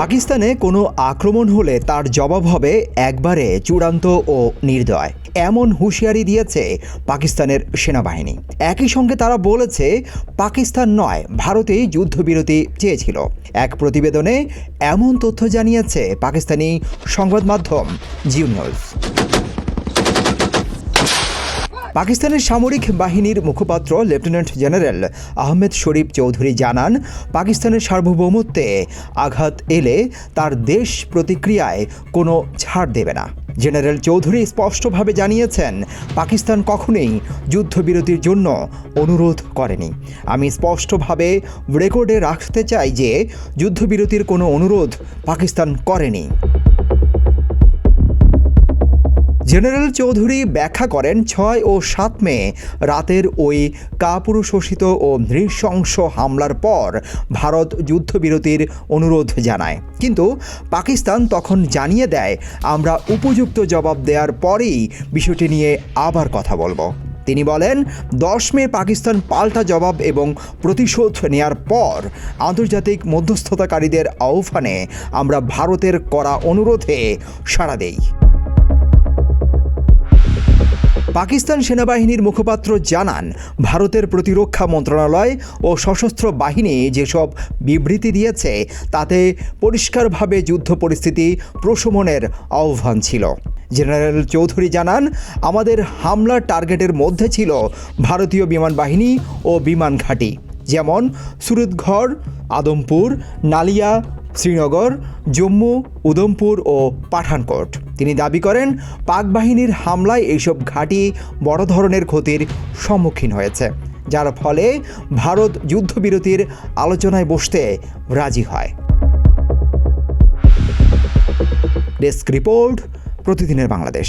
পাকিস্তানে কোনো আক্রমণ হলে তার জবাব হবে একবারে চূড়ান্ত ও নির্দয়, এমন হুঁশিয়ারি দিয়েছে পাকিস্তানের সেনাবাহিনী। একই সঙ্গে তারা বলেছে পাকিস্তান নয়, ভারতেই যুদ্ধবিরতি চেয়েছিল। এক প্রতিবেদনে এমন তথ্য জানিয়েছে পাকিস্তানি সংবাদ মাধ্যম জিও নিউজ। পাকিস্তানের সামরিক বাহিনীর মুখপাত্র লেফটেন্যান্ট জেনারেল আহমেদ শরীফ চৌধুরী জানান, পাকিস্তানের সার্বভৌমত্বে আঘাত এলে তার দেশ প্রতিক্রিয়ায় কোনো ছাড় দেবে না। জেনারেল চৌধুরী স্পষ্টভাবে জানিয়েছেন, পাকিস্তান কখনোই যুদ্ধবিরতির জন্য অনুরোধ করেনি। আমি স্পষ্টভাবে রেকর্ডে রাখতে চাই যে যুদ্ধবিরতির কোনো অনুরোধ পাকিস্তান করেনি। জেনারেল চৌধুরী ব্যাখ্যা করেন, 6 ও 7 মে রাতের ওই কাপুরুষোচিত ও নৃশংস হামলার পর ভারত যুদ্ধবিরতির অনুরোধ জানায়, কিন্তু পাকিস্তান তখন জানিয়ে দেয়, আমরা উপযুক্ত জবাব দেওয়ার পরেই বিষয়টি নিয়ে আবার কথা বলবো। তিনি বলেন, 10 মে পাকিস্তান পাল্টা জবাব এবং প্রতিশোধ নেয়ার পর আন্তর্জাতিক মধ্যস্থতাকারীদের আহ্বানে আমরা ভারতের করা অনুরোধে সাড়া দেই। পাকিস্তান সেনাবাহিনীর মুখপাত্র জানান, ভারতের প্রতিরক্ষা মন্ত্রণালয় ও সশস্ত্র বাহিনী যেসব বিবৃতি দিয়েছে তাতে পরিষ্কারভাবে যুদ্ধ পরিস্থিতি প্রশমনের আহ্বান ছিল। জেনারেল চৌধুরী জানান, আমাদের হামলার টার্গেটের মধ্যে ছিল ভারতীয় বিমান বাহিনী ও বিমান ঘাঁটি, যেমন সুরতগড়, আদমপুর, নালিয়া, শ্রীনগর, জম্মু, উধমপুর ও পাঠানকোট। তিনি দাবি করেন, পাক বাহিনীর হামলায় এইসব ঘাঁটি বড় ধরনের ক্ষতির সম্মুখীন হয়েছে, যার ফলে ভারত যুদ্ধবিরতির আলোচনায় বসতে রাজি হয়। ডেস্ক রিপোর্ট, প্রতিদিনের বাংলাদেশ।